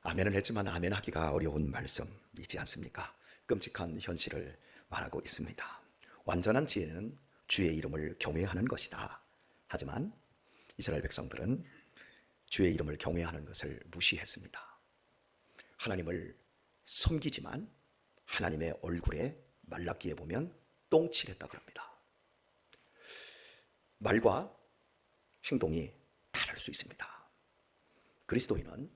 아멘은 했지만 아멘하기가 어려운 말씀이지 않습니까? 끔찍한 현실을 말하고 있습니다. 완전한 지혜는 주의 이름을 경외하는 것이다. 하지만 이스라엘 백성들은 주의 이름을 경외하는 것을 무시했습니다. 하나님을 섬기지만 하나님의 얼굴에 말라기에 보면 똥칠했다 그럽니다. 말과 행동이 다를 수 있습니다. 그리스도인은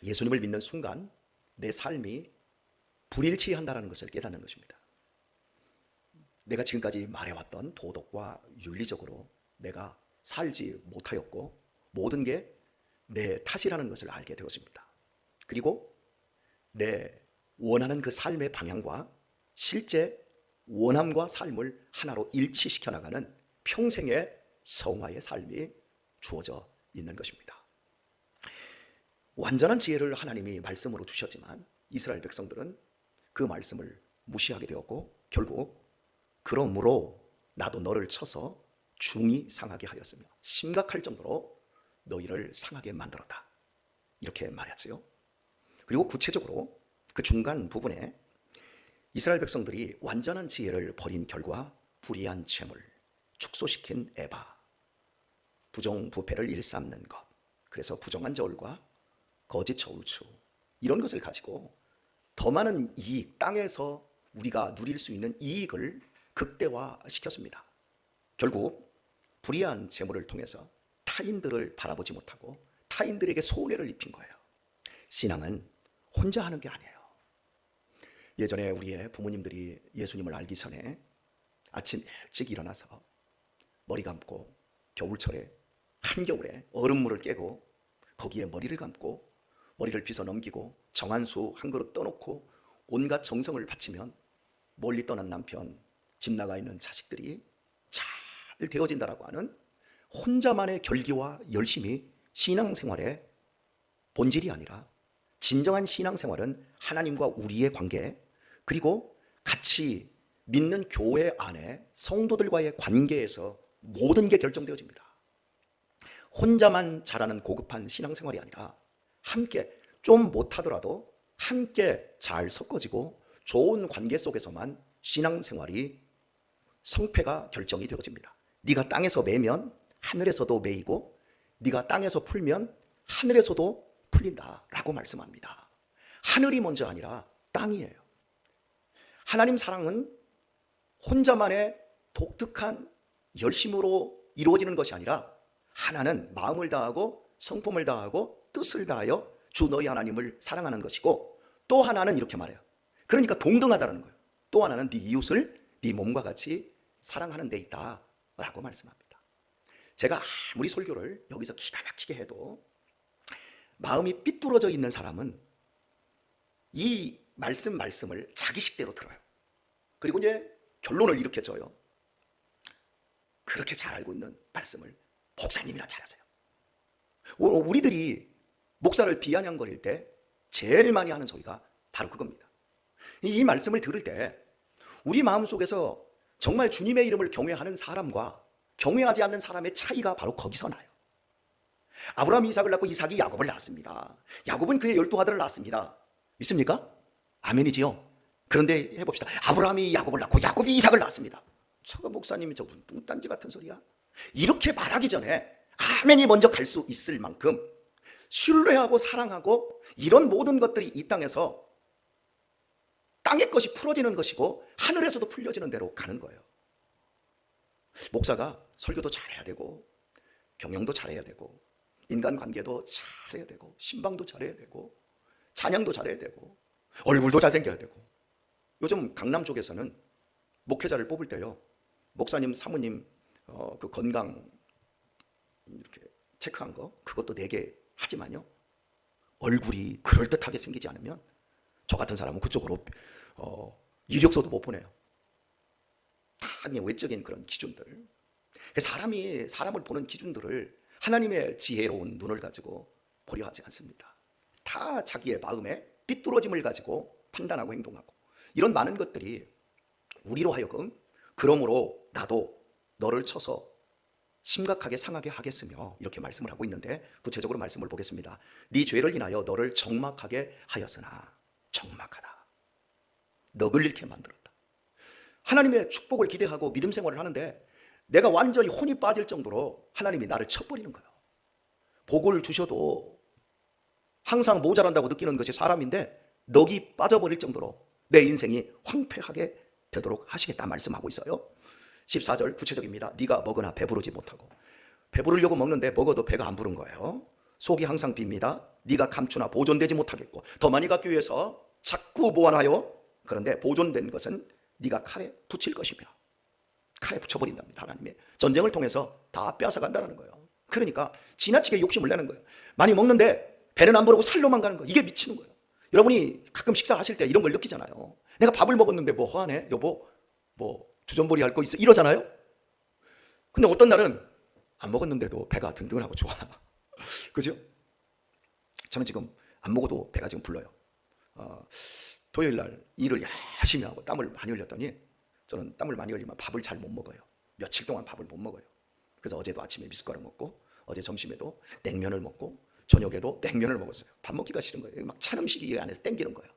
예수님을 믿는 순간 내 삶이 불일치한다는 것을 깨닫는 것입니다. 내가 지금까지 말해왔던 도덕과 윤리적으로 내가 살지 못하였고 모든 게 내 탓이라는 것을 알게 되었습니다. 그리고 내 원하는 그 삶의 방향과 실제 원함과 삶을 하나로 일치시켜 나가는 평생의 성화의 삶이 주어져 있는 것입니다. 완전한 지혜를 하나님이 말씀으로 주셨지만 이스라엘 백성들은 그 말씀을 무시하게 되었고 결국 그러므로 나도 너를 쳐서 중이 상하게 하였으며 심각할 정도로 너희를 상하게 만들었다, 이렇게 말했어요. 그리고 구체적으로 그 중간 부분에 이스라엘 백성들이 완전한 지혜를 버린 결과 불의한 재물, 축소시킨 에바, 부정부패를 일삼는 것, 그래서 부정한 저울과 거짓 저울추, 이런 것을 가지고 더 많은 이익, 땅에서 우리가 누릴 수 있는 이익을 극대화시켰습니다. 결국 불의한 재물을 통해서 타인들을 바라보지 못하고 타인들에게 손해를 입힌 거예요. 신앙은 혼자 하는 게 아니에요. 예전에 우리의 부모님들이 예수님을 알기 전에 아침 일찍 일어나서 머리 감고 겨울철에 한겨울에 얼음물을 깨고 거기에 머리를 감고 머리를 빗어 넘기고 정한수 한 그릇 떠놓고 온갖 정성을 바치면 멀리 떠난 남편, 집 나가 있는 자식들이 잘 되어진다라고 하는 혼자만의 결기와 열심이 신앙생활의 본질이 아니라 진정한 신앙생활은 하나님과 우리의 관계, 그리고 같이 믿는 교회 안에 성도들과의 관계에서 모든 게 결정되어집니다. 혼자만 잘하는 고급한 신앙생활이 아니라 함께 좀 못하더라도 함께 잘 섞어지고 좋은 관계 속에서만 신앙생활이 성패가 결정이 되어집니다. 네가 땅에서 매면 하늘에서도 매이고 네가 땅에서 풀면 하늘에서도 풀린다라고 말씀합니다. 하늘이 먼저 아니라 땅이에요. 하나님 사랑은 혼자만의 독특한 열심으로 이루어지는 것이 아니라 하나는 마음을 다하고 성품을 다하고 뜻을 다하여 주 너희 하나님을 사랑하는 것이고, 또 하나는 이렇게 말해요. 그러니까 동등하다는 거예요. 또 하나는 네 이웃을 네 몸과 같이 사랑하는 데 있다라고 말씀합니다. 제가 아무리 설교를 여기서 기가 막히게 해도 마음이 삐뚤어져 있는 사람은 이 말씀을 자기식대로 들어요. 그리고 이제 결론을 이렇게 져요. 그렇게 잘 알고 있는 말씀을 목사님이나 잘하세요. 우리들이 목사를 비아냥거릴 때 제일 많이 하는 소리가 바로 그겁니다. 이 말씀을 들을 때 우리 마음속에서 정말 주님의 이름을 경외하는 사람과 경외하지 않는 사람의 차이가 바로 거기서 나요. 아브라함이 이삭을 낳고 이삭이 야곱을 낳았습니다. 야곱은 그의 12아들을 낳았습니다. 믿습니까? 아멘이지요. 그런데 해봅시다. 아브라함이 야곱을 낳고 야곱이 이삭을 낳았습니다. 저거 목사님이 저 무슨 뚱딴지 같은 소리야? 이렇게 말하기 전에 아멘이 먼저 갈 수 있을 만큼 신뢰하고 사랑하고 이런 모든 것들이 이 땅에서 땅의 것이 풀어지는 것이고 하늘에서도 풀려지는 대로 가는 거예요. 목사가 설교도 잘해야 되고 경영도 잘해야 되고 인간관계도 잘해야 되고 신방도 잘해야 되고 찬양도 잘해야 되고 얼굴도 잘생겨야 되고, 요즘 강남 쪽에서는 목회자를 뽑을 때요, 목사님 사모님 그 건강 이렇게 체크한 거 그것도 4개 하지만요, 얼굴이 그럴듯하게 생기지 않으면 저 같은 사람은 그쪽으로 이력서도 못 보내요. 다 외적인 그런 기준들, 사람이 사람을 보는 기준들을 하나님의 지혜로운 눈을 가지고 보려 하지 않습니다. 다 자기의 마음에 삐뚤어짐을 가지고 판단하고 행동하고, 이런 많은 것들이 우리로 하여금 그러므로 나도 너를 쳐서 심각하게 상하게 하겠으며 이렇게 말씀을 하고 있는데 구체적으로 말씀을 보겠습니다. 네 죄를 인하여 너를 적막하게 하였으나 적막하다. 넋을 잃게 만들었다. 하나님의 축복을 기대하고 믿음 생활을 하는데 내가 완전히 혼이 빠질 정도로 하나님이 나를 쳐버리는 거예요. 복을 주셔도 항상 모자란다고 느끼는 것이 사람인데 넋이 빠져버릴 정도로 내 인생이 황폐하게 되도록 하시겠다 말씀하고 있어요. 14절 구체적입니다. 네가 먹으나 배부르지 못하고, 배부르려고 먹는데 먹어도 배가 안 부른 거예요. 속이 항상 빕니다. 네가 감추나 보존되지 못하겠고, 더 많이 갖기 위해서 자꾸 보완하여, 그런데 보존된 것은 네가 칼에 붙일 것이며, 칼에 붙여버린답니다. 하나님의 전쟁을 통해서 다 빼앗아간다는 거예요. 그러니까 지나치게 욕심을 내는 거예요. 많이 먹는데 배는 안 부르고 살로만 가는 거예요. 이게 미치는 거예요. 여러분이 가끔 식사하실 때 이런 걸 느끼잖아요. 내가 밥을 먹었는데 뭐 허하네 여보, 뭐 주전벌이 할 거 있어 이러잖아요. 근데 어떤 날은 안 먹었는데도 배가 든든하고 좋아. 그죠? 저는 지금 안 먹어도 배가 지금 불러요. 토요일 날 일을 열심히 하고 땀을 많이 흘렸더니 저는 땀을 많이 흘리면 밥을 잘 못 먹어요. 며칠 동안 밥을 못 먹어요. 그래서 어제도 아침에 미숫가루 먹고, 어제 점심에도 냉면을 먹고, 저녁에도 냉면을 먹었어요. 밥 먹기가 싫은 거예요. 막 찬 음식이 이 안에서 땡기는 거예요.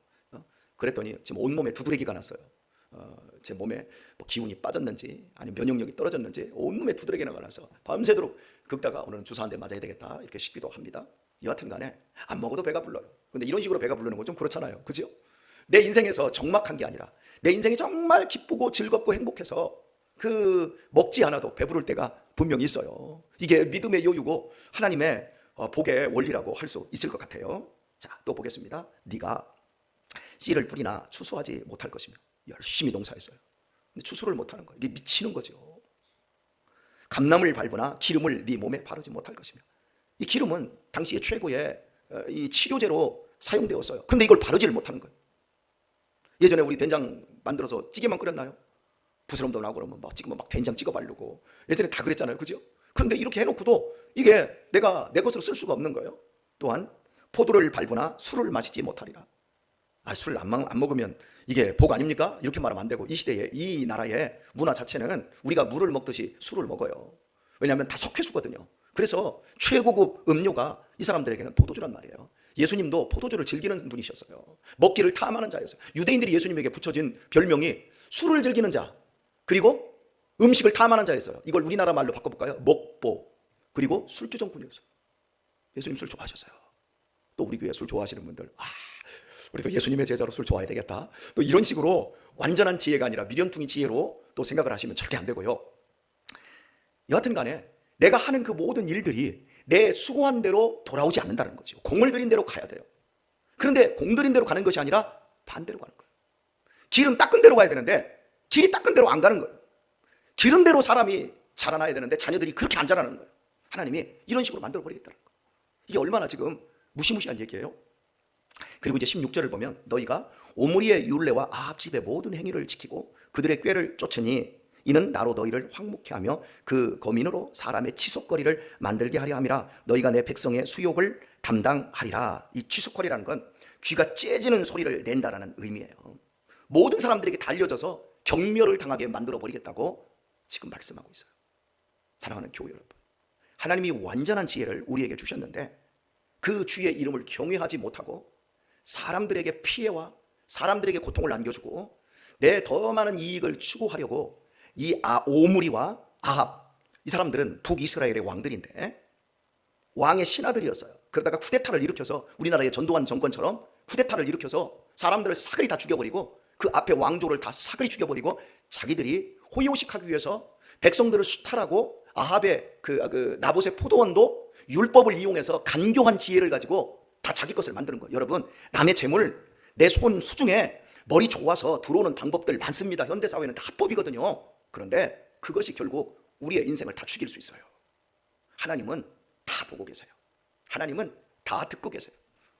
그랬더니 지금 온몸에 두드러기가 났어요. 제 몸에 뭐 기운이 빠졌는지 아니면 면역력이 떨어졌는지 온몸에 두드러기가 나서 밤새도록 긁다가 오늘은 주사 한 대 맞아야 되겠다 이렇게 싶기도 합니다. 여하튼 간에 안 먹어도 배가 불러요. 근데 이런 식으로 배가 부르는 건 좀 그렇잖아요. 그죠? 내 인생에서 적막한 게 아니라 내 인생이 정말 기쁘고 즐겁고 행복해서 그 먹지 않아도 배부를 때가 분명히 있어요. 이게 믿음의 여유고 하나님의 복의 원리라고 할 수 있을 것 같아요. 자, 또 보겠습니다. 네가 씨를 뿌리나 추수하지 못할 것이며, 열심히 농사했어요. 근데 추수를 못하는 거예요. 이게 미치는 거죠. 감나무를 밟으나 기름을 네 몸에 바르지 못할 것이며, 이 기름은 당시의 최고의 이 치료제로 사용되었어요. 그런데 이걸 바르지를 못하는 거예요. 예전에 우리 된장 만들어서 찌개만 끓였나요? 부스럼도 나고 그러면 막 찍으면 막 된장 찍어 바르고 예전에 다 그랬잖아요. 그죠? 그런데 이렇게 해놓고도 이게 내가 내 것으로 쓸 수가 없는 거예요. 또한 포도를 밟으나 술을 마시지 못하리라. 술 안 먹으면 이게 복 아닙니까? 이렇게 말하면 안 되고, 이 시대에 이 나라의 문화 자체는 우리가 물을 먹듯이 술을 먹어요. 왜냐하면 다 석회수거든요. 그래서 최고급 음료가 이 사람들에게는 포도주란 말이에요. 예수님도 포도주를 즐기는 분이셨어요. 먹기를 탐하는 자였어요. 유대인들이 예수님에게 붙여진 별명이 술을 즐기는 자, 그리고 음식을 탐하는 자였어요. 이걸 우리나라 말로 바꿔볼까요? 먹보, 그리고 술주정꾼이었어요. 예수님 술 좋아하셨어요. 또 우리 교회 술 좋아하시는 분들, 우리도 예수님의 제자로 술 좋아해야 되겠다. 또 이런 식으로 완전한 지혜가 아니라 미련퉁이 지혜로 또 생각을 하시면 절대 안 되고요. 여하튼 간에 내가 하는 그 모든 일들이 내 수고한 대로 돌아오지 않는다는 거죠. 공을 들인 대로 가야 돼요. 그런데 공 들인 대로 가는 것이 아니라 반대로 가는 거예요. 길은 닦은 대로 가야 되는데 길이 닦은 대로 안 가는 거예요. 기른 대로 사람이 자라나야 되는데 자녀들이 그렇게 안 자라는 거예요. 하나님이 이런 식으로 만들어버리겠다는 거예요. 이게 얼마나 지금 무시무시한 얘기예요. 그리고 이제 16절을 보면 너희가 오므리의 율례와 아합 집의 모든 행위를 지키고 그들의 꾀를 쫓으니 이는 나로 너희를 황묵케 하며 그 거민으로 사람의 치솟거리를 만들게 하려 함이라. 너희가 내 백성의 수욕을 담당하리라. 이 치솟거리라는 건 귀가 째지는 소리를 낸다라는 의미예요. 모든 사람들에게 다 알려져서 경멸을 당하게 만들어버리겠다고 지금 말씀하고 있어요. 사랑하는 교회 여러분, 하나님이 완전한 지혜를 우리에게 주셨는데 그 주의 이름을 경외하지 못하고 사람들에게 피해와 사람들에게 고통을 안겨주고 내 더 많은 이익을 추구하려고 이 오므리와 아합, 이 사람들은 북이스라엘의 왕들인데 왕의 신하들이었어요. 그러다가 쿠데타를 일으켜서 우리나라의 전두환 정권처럼 쿠데타를 일으켜서 사람들을 사그리 다 죽여버리고 그 앞에 왕조를 다 사그리 죽여버리고 자기들이 호의호식하기 위해서 백성들을 수탈하고 아합의 그 나봇의 포도원도 율법을 이용해서 간교한 지혜를 가지고 다 자기 것을 만드는 거예요. 여러분, 남의 재물 내 손 수중에 머리 좋아서 들어오는 방법들 많습니다. 현대사회는 다 합법이거든요. 그런데 그것이 결국 우리의 인생을 다 죽일 수 있어요. 하나님은 다 보고 계세요. 하나님은 다 듣고 계세요.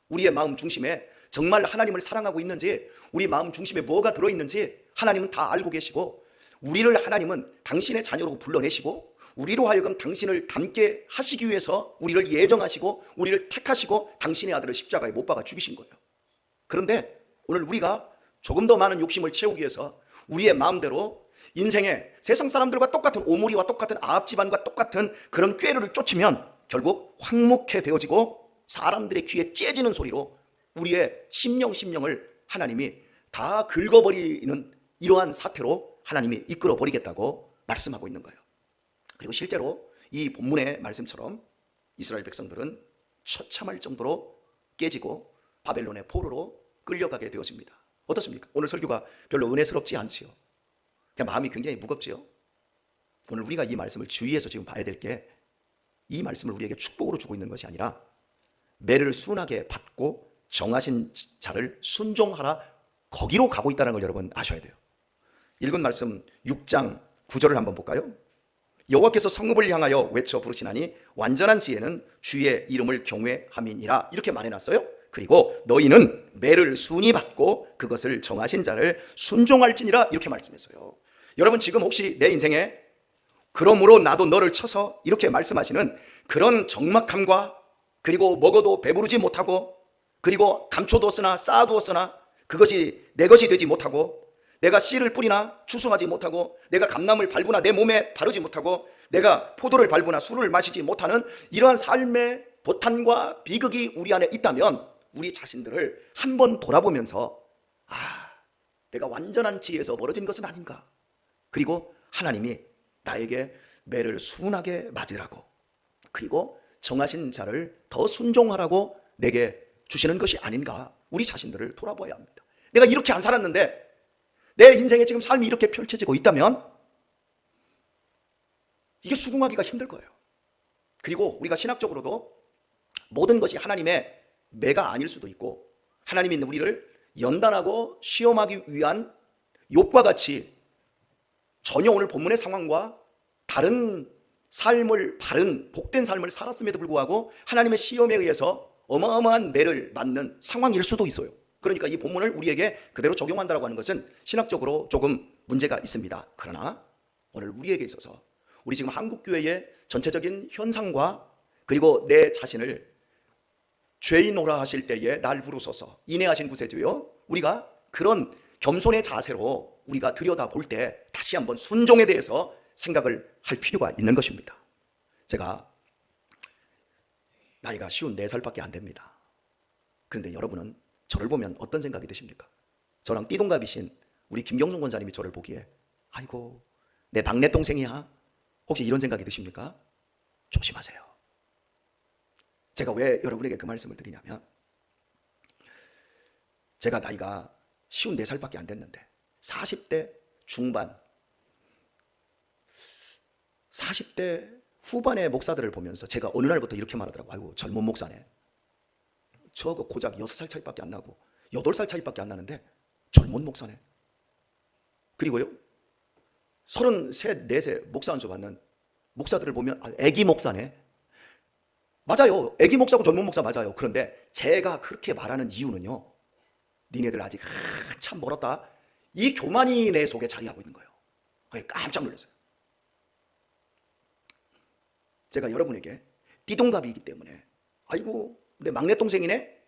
우리의 마음 중심에 정말 하나님을 사랑하고 있는지, 우리 마음 중심에 뭐가 들어있는지 하나님은 다 알고 계시고, 우리를 하나님은 당신의 자녀로 불러내시고 우리로 하여금 당신을 닮게 하시기 위해서 우리를 예정하시고 우리를 택하시고 당신의 아들을 십자가에 못 박아 죽이신 거예요. 그런데 오늘 우리가 조금 더 많은 욕심을 채우기 위해서 우리의 마음대로 인생에 세상 사람들과 똑같은 오므리와 똑같은 아합 집안과 똑같은 그런 꾀를 쫓으면 결국 황무케 되어지고 사람들의 귀에 째지는 소리로 우리의 심령을 하나님이 다 긁어버리는 이러한 사태로 하나님이 이끌어 버리겠다고 말씀하고 있는 거예요. 그리고 실제로 이 본문의 말씀처럼 이스라엘 백성들은 처참할 정도로 깨지고 바벨론의 포로로 끌려가게 되어집니다. 어떻습니까? 오늘 설교가 별로 은혜스럽지 않지요. 그냥 마음이 굉장히 무겁지요. 오늘 우리가 이 말씀을 주의해서 지금 봐야 될 게, 이 말씀을 우리에게 축복으로 주고 있는 것이 아니라 매를 순하게 받고 정하신 자를 순종하라, 거기로 가고 있다는 걸 여러분 아셔야 돼요. 읽은 말씀 6장 9절을 한번 볼까요? 여호와께서 성읍을 향하여 외쳐 부르시나니 완전한 지혜는 주의 이름을 경외함이니라, 이렇게 말해놨어요. 그리고 너희는 매를 순히 받고 그것을 정하신 자를 순종할지니라, 이렇게 말씀했어요. 여러분 지금 혹시 내 인생에 그러므로 나도 너를 쳐서 이렇게 말씀하시는 그런 적막함과, 그리고 먹어도 배부르지 못하고, 그리고 감춰두었으나 쌓아두었으나 그것이 내 것이 되지 못하고, 내가 씨를 뿌리나 추수하지 못하고, 내가 감람을 밟으나 내 몸에 바르지 못하고, 내가 포도를 밟으나 술을 마시지 못하는 이러한 삶의 도탄과 비극이 우리 안에 있다면 우리 자신들을 한번 돌아보면서, 내가 완전한 지혜에서 멀어진 것은 아닌가, 그리고 하나님이 나에게 매를 순하게 맞으라고, 그리고 정하신 자를 더 순종하라고 내게 주시는 것이 아닌가, 우리 자신들을 돌아봐야 합니다. 내가 이렇게 안 살았는데 내 인생에 지금 삶이 이렇게 펼쳐지고 있다면 이게 수긍하기가 힘들 거예요. 그리고 우리가 신학적으로도 모든 것이 하나님의 매가 아닐 수도 있고, 하나님이 우리를 연단하고 시험하기 위한 욕과 같이 전혀 오늘 본문의 상황과 다른 삶을, 바른 복된 삶을 살았음에도 불구하고 하나님의 시험에 의해서 어마어마한 매를 맞는 상황일 수도 있어요. 그러니까 이 본문을 우리에게 그대로 적용한다고 하는 것은 신학적으로 조금 문제가 있습니다. 그러나 오늘 우리에게 있어서, 우리 지금 한국교회의 전체적인 현상과, 그리고 내 자신을 죄인오라 하실 때에 날 부르소서 인내하신 구세주여, 우리가 그런 겸손의 자세로 우리가 들여다볼 때 다시 한번 순종에 대해서 생각을 할 필요가 있는 것입니다. 제가 나이가 54살밖에 안 됩니다. 그런데 여러분은 저를 보면 어떤 생각이 드십니까? 저랑 띠동갑이신 우리 김경준 권사님이 저를 보기에 아이고 내 막내 동생이야, 혹시 이런 생각이 드십니까? 조심하세요. 제가 왜 여러분에게 그 말씀을 드리냐면, 제가 나이가 54살밖에 안 됐는데 40대 중반, 40대 후반의 목사들을 보면서 제가 어느 날부터 이렇게 말하더라고요. 아이고 젊은 목사네, 저거 고작 6살 차이밖에 안 나고 8살 차이밖에 안 나는데 젊은 목사네. 그리고요 33, 4세 목사 안수 받는 목사들을 보면 애기 목사네. 맞아요, 애기 목사고 젊은 목사 맞아요. 그런데 제가 그렇게 말하는 이유는요, 니네들 아직 한참 멀었다, 이 교만이 내 속에 자리하고 있는 거예요. 깜짝 놀랐어요. 제가 여러분에게 띠동갑이기 때문에 아이고 내 막내 동생이네,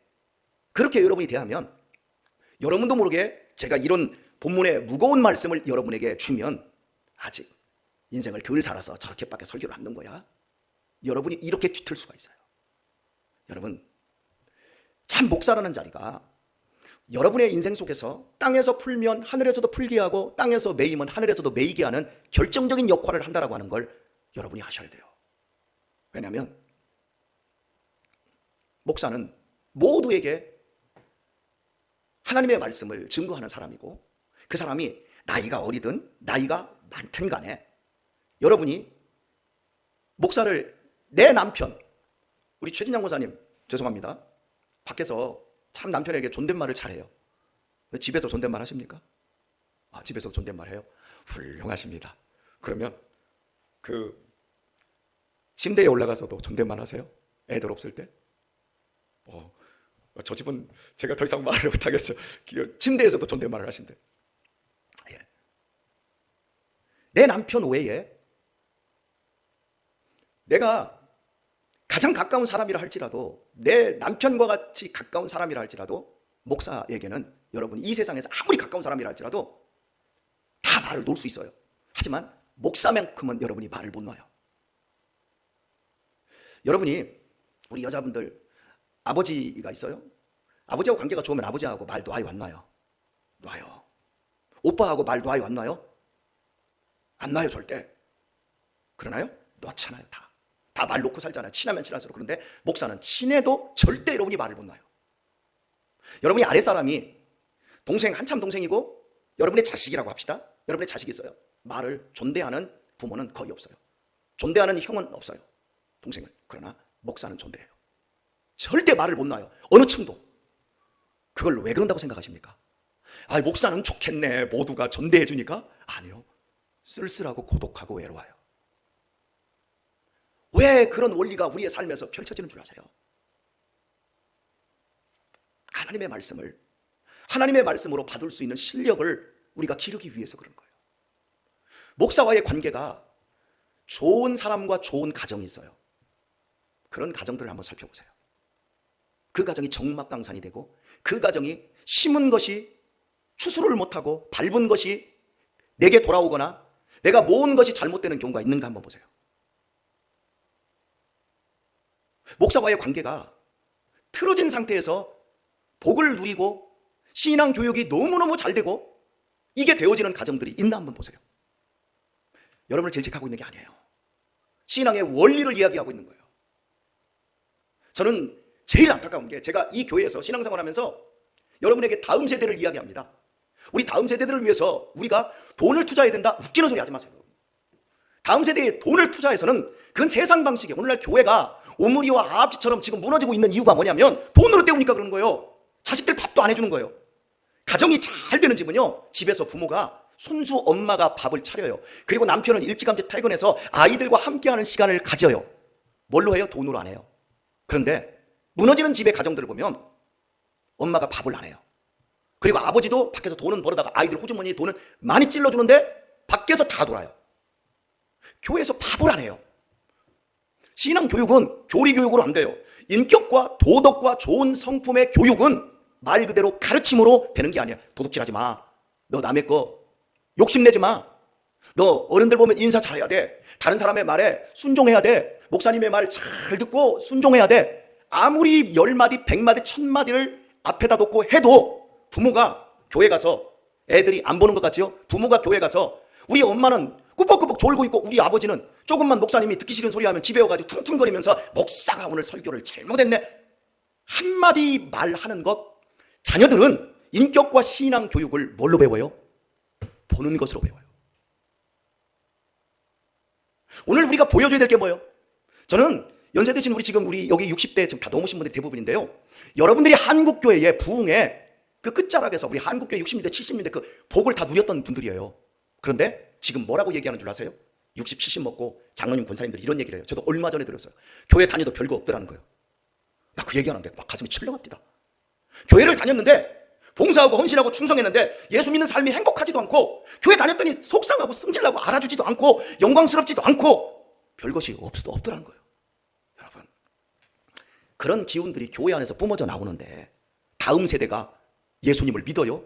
그렇게 여러분이 대하면 여러분도 모르게 제가 이런 본문의 무거운 말씀을 여러분에게 주면 아직 인생을 덜 살아서 저렇게밖에 설교를 안 넣은 거야, 여러분이 이렇게 뒤틀 수가 있어요. 여러분, 참 목사라는 자리가 여러분의 인생 속에서 땅에서 풀면 하늘에서도 풀게 하고 땅에서 매이면 하늘에서도 매이게 하는 결정적인 역할을 한다고 하는 걸 여러분이 아셔야 돼요. 왜냐하면 목사는 모두에게 하나님의 말씀을 증거하는 사람이고, 그 사람이 나이가 어리든 나이가 많든 간에 여러분이 목사를, 내 남편, 우리 최진양 권사님 죄송합니다, 밖에서 참 남편에게 존댓말을 잘해요. 집에서 존댓말 하십니까? 집에서 존댓말 해요? 훌륭하십니다. 그러면 그 침대에 올라가서도 존댓말 하세요? 애들 없을 때? 저 집은 제가 더 이상 말을 못하겠어요. 침대에서도 존댓말을 하신대. 예. 내 남편 외에 내가 가장 가까운 사람이라 할지라도, 내 남편과 같이 가까운 사람이라 할지라도, 목사에게는 여러분 이 세상에서 아무리 가까운 사람이라 할지라도 다 다 말을 놓을 수 있어요. 하지만 목사만큼은 여러분이 말을 못 놔요. 여러분이, 우리 여자분들 아버지가 있어요? 아버지하고 관계가 좋으면 아버지하고 말 놔요, 안 놔요? 놔요. 오빠하고 말 놔요, 안 놔요? 안 놔요, 절대. 그러나요? 놓잖아요. 다 말 놓고 살잖아요. 친하면 친할수록. 그런데 목사는 친해도 절대 여러분이 말을 못 놔요. 여러분이 아랫사람이 한참 동생이고 여러분의 자식이라고 합시다. 여러분의 자식이 있어요. 말을 존대하는 부모는 거의 없어요. 존대하는 형은 없어요, 동생을. 그러나 목사는 존대해요. 절대 말을 못 놔요, 어느 층도. 그걸 왜 그런다고 생각하십니까? 목사는 좋겠네, 모두가 존대해 주니까. 아니요, 쓸쓸하고 고독하고 외로워요. 왜 그런 원리가 우리의 삶에서 펼쳐지는 줄 아세요? 하나님의 말씀으로 받을 수 있는 실력을 우리가 기르기 위해서 그런 거예요. 목사와의 관계가 좋은 사람과 좋은 가정이 있어요. 그런 가정들을 한번 살펴보세요. 그 가정이 정막강산이 되고, 그 가정이 심은 것이 추수를 못하고 밟은 것이 내게 돌아오거나 내가 모은 것이 잘못되는 경우가 있는가 한번 보세요. 목사와의 관계가 틀어진 상태에서 복을 누리고 신앙 교육이 너무너무 잘 되고 이게 되어지는 가정들이 있나 한번 보세요. 여러분을 질책하고 있는 게 아니에요. 신앙의 원리를 이야기하고 있는 거예요. 저는 제일 안타까운 게, 제가 이 교회에서 신앙생활 하면서 여러분에게 다음 세대를 이야기합니다. 우리 다음 세대들을 위해서 우리가 돈을 투자해야 된다, 웃기는 소리 하지 마세요. 다음 세대에 돈을 투자해서는 그건 세상 방식이에요. 오늘날 교회가 오므리와 아합지처럼 지금 무너지고 있는 이유가 뭐냐면 돈으로 때우니까 그런 거예요. 자식들 밥도 안 해주는 거예요. 가정이 잘 되는 집은요, 집에서 부모가, 손수 엄마가 밥을 차려요. 그리고 남편은 일찌감치 퇴근해서 아이들과 함께하는 시간을 가져요. 뭘로 해요? 돈으로 안 해요. 그런데 무너지는 집의 가정들을 보면 엄마가 밥을 안 해요. 그리고 아버지도 밖에서 돈은 벌어다가 아이들 호주머니에 돈을 많이 찔러주는데 밖에서 다 돌아요. 교회에서 밥을 안 해요. 신앙 교육은 교리 교육으로 안 돼요. 인격과 도덕과 좋은 성품의 교육은 말 그대로 가르침으로 되는 게 아니야. 도둑질하지 마. 너 남의 거 욕심내지 마. 너 어른들 보면 인사 잘해야 돼. 다른 사람의 말에 순종해야 돼. 목사님의 말 잘 듣고 순종해야 돼. 아무리 10마디, 100마디, 1000마디를 앞에다 놓고 해도 부모가 교회 가서, 애들이 안 보는 것 같지요? 부모가 교회 가서, 우리 엄마는 꾸벅꾸벅 졸고 있고 우리 아버지는 조금만 목사님이 듣기 싫은 소리 하면 집에 와가지고 퉁퉁거리면서 목사가 오늘 설교를 잘못했네, 한마디 말하는 것. 자녀들은 인격과 신앙 교육을 뭘로 배워요? 보는 것으로 배워요. 오늘 우리가 보여줘야 될 게 뭐예요? 저는 연세 드신 우리 여기 60대 지금 다 넘으신 분들이 대부분인데요, 여러분들이 한국교회의 부흥의 그 끝자락에서 우리 한국교회 60년대 70년대 그 복을 다 누렸던 분들이에요. 그런데 지금 뭐라고 얘기하는 줄 아세요? 60, 70 먹고 장로님 권사님들이 이런 얘기를 해요. 저도 얼마 전에 들었어요. 교회 다녀도 별거 없더라는 거예요. 나 그 얘기하는데 막 가슴이 철렁합니다. 교회를 다녔는데, 봉사하고 헌신하고 충성했는데 예수 믿는 삶이 행복하지도 않고, 교회 다녔더니 속상하고 승질나고 알아주지도 않고 영광스럽지도 않고 별것이 없더라는 거예요. 여러분, 그런 기운들이 교회 안에서 뿜어져 나오는데 다음 세대가 예수님을 믿어요?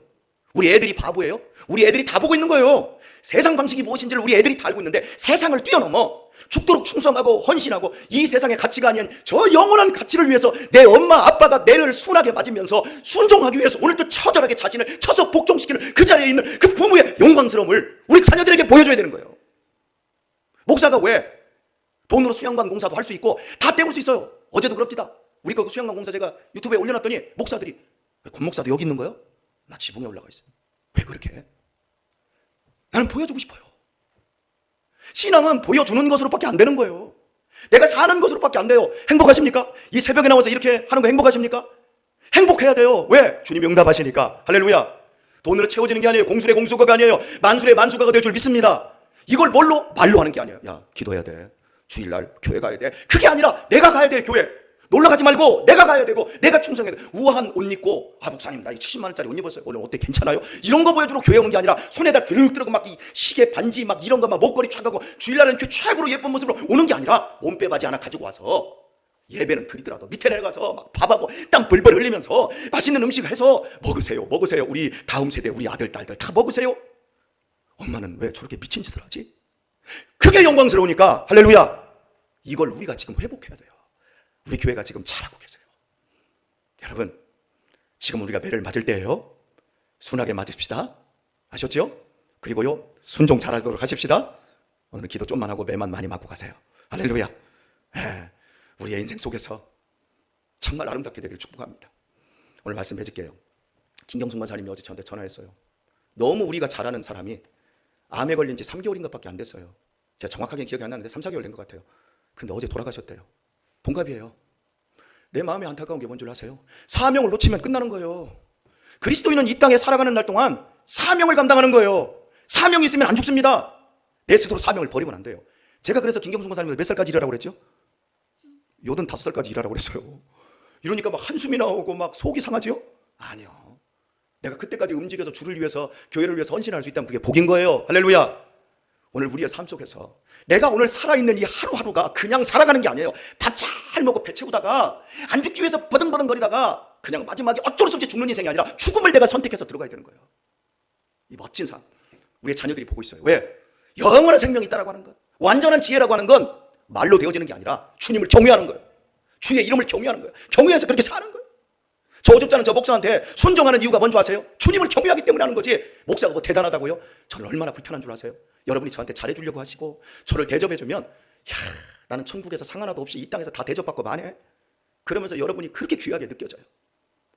우리 애들이 바보예요? 우리 애들이 다 보고 있는 거예요. 세상 방식이 무엇인지를 우리 애들이 다 알고 있는데 세상을 뛰어넘어 죽도록 충성하고 헌신하고 이 세상의 가치가 아닌 저 영원한 가치를 위해서 내 엄마 아빠가 내를 순하게 맞으면서 순종하기 위해서 오늘도 처절하게 자신을 쳐서 복종시키는 그 자리에 있는 그 부모의 영광스러움을 우리 자녀들에게 보여줘야 되는 거예요. 목사가 왜 돈으로 수양관 공사도 할 수 있고 다 때울 수 있어요? 어제도 그럽니다. 우리 그 수양관 공사 제가 유튜브에 올려놨더니 목사들이, 권 목사도 여기 있는 거예요? 나 지붕에 올라가 있어요. 왜 그렇게 해? 나는 보여주고 싶어요. 신앙은 보여주는 것으로밖에 안 되는 거예요. 내가 사는 것으로밖에 안 돼요. 행복하십니까? 이 새벽에 나와서 이렇게 하는 거 행복하십니까? 행복해야 돼요. 왜? 주님이 응답하시니까. 할렐루야. 돈으로 채워지는 게 아니에요. 공술의 공수가가 아니에요. 만술의 만수가가 될 줄 믿습니다. 이걸 뭘로? 말로 하는 게 아니에요. 야, 기도해야 돼. 주일날 교회 가야 돼. 그게 아니라 내가 가야 돼. 교회 놀러 가지 말고 내가 가야 되고 내가 충성해야 돼. 우아한 옷 입고, 목사님 나 70만 원짜리 옷 입었어요. 오늘 어때? 괜찮아요? 이런 거 보여주러 교회 오는 게 아니라 손에다 들고 막 이 시계 반지 막 이런 거 막 목걸이 촥하고 주일날은 그 최고로 예쁜 모습으로 오는 게 아니라 몸빼 바지 하나 가지고 와서 예배는 드리더라도 밑에 내려가서 막 밥하고 땀 벌벌 흘리면서 맛있는 음식 해서 먹으세요. 우리 다음 세대 우리 아들 딸들 다 먹으세요. 엄마는 왜 저렇게 미친 짓을 하지? 그게 영광스러우니까 할렐루야. 이걸 우리가 지금 회복해야 돼요. 우리 교회가 지금 잘하고 계세요. 여러분, 지금 우리가 매를 맞을 때예요. 순하게 맞읍시다. 아셨죠? 그리고요, 순종 잘하도록 하십시다. 오늘 기도 좀만 하고 매만 많이 맞고 가세요. 할렐루야. 우리의 인생 속에서 정말 아름답게 되기를 축복합니다. 오늘 말씀 해줄게요. 김경숙 목사님이 어제 저한테 전화했어요. 너무 우리가 잘 아는 사람이 암에 걸린 지 3개월인 것밖에 안 됐어요. 제가 정확하게 기억이 안 나는데 3, 4개월 된 것 같아요. 근데 어제 돌아가셨대요. 동갑이에요. 내 마음에 안타까운 게 뭔 줄 아세요? 사명을 놓치면 끝나는 거예요. 그리스도인은 이 땅에 살아가는 날 동안 사명을 감당하는 거예요. 사명이 있으면 안 죽습니다. 내 스스로 사명을 버리면 안 돼요. 제가 그래서 김경숙 목사님한테 몇 살까지 일하라고 그랬죠? 85살까지 일하라고 그랬어요. 이러니까 막 한숨이 나오고 막 속이 상하지요? 아니요. 내가 그때까지 움직여서 주를 위해서, 교회를 위해서 헌신할 수 있다면 그게 복인 거예요. 할렐루야. 오늘 우리의 삶 속에서 내가 오늘 살아있는 이 하루하루가 그냥 살아가는 게 아니에요. 밥 잘 먹고 배 채우다가 안 죽기 위해서 버등버등거리다가 그냥 마지막에 어쩔 수 없이 죽는 인생이 아니라 죽음을 내가 선택해서 들어가야 되는 거예요. 이 멋진 삶 우리의 자녀들이 보고 있어요. 왜? 영원한 생명이 있다라고 하는 것, 완전한 지혜라고 하는 건 말로 되어지는 게 아니라 주님을 경외하는 거예요. 주의 이름을 경외하는 거예요. 경외해서 그렇게 사는 거예요. 저 오죽자는 저 목사한테 순종하는 이유가 뭔지 아세요? 주님을 경외하기 때문에 하는 거지. 목사가 뭐 대단하다고요? 저는 얼마나 불편한 줄 아세요? 여러분이 저한테 잘해주려고 하시고 저를 대접해주면 야, 나는 천국에서 상 하나도 없이 이 땅에서 다 대접받고 마네. 그러면서 여러분이 그렇게 귀하게 느껴져요.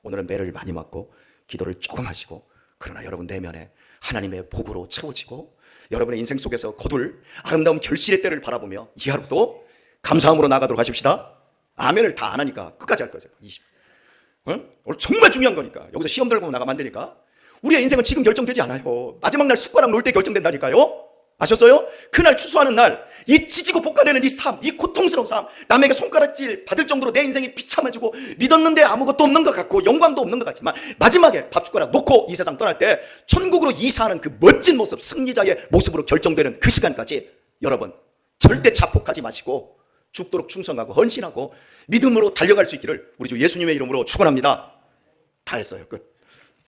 오늘은 매를 많이 맞고 기도를 조금 하시고, 그러나 여러분 내면에 하나님의 복으로 채워지고 여러분의 인생 속에서 거둘 아름다운 결실의 때를 바라보며 이 하루도 감사함으로 나가도록 하십시다. 아멘을 다 안 하니까 끝까지 할 거예요. 오늘 정말 중요한 거니까. 여기서 시험 들고 나가면 안 되니까. 우리의 인생은 지금 결정되지 않아요. 마지막 날 숟가락 놓을 때 결정된다니까요. 아셨어요? 그날 추수하는 날, 이 찢지고 볶아내는 이 삶, 이 고통스러운 삶, 남에게 손가락질 받을 정도로 내 인생이 비참해지고 믿었는데 아무것도 없는 것 같고 영광도 없는 것 같지만 마지막에 밥 숟가락 놓고 이 세상 떠날 때 천국으로 이사하는 그 멋진 모습, 승리자의 모습으로 결정되는 그 시간까지 여러분 절대 자폭하지 마시고 죽도록 충성하고 헌신하고 믿음으로 달려갈 수 있기를 우리 주 예수님의 이름으로 축원합니다. 다 했어요. 끝.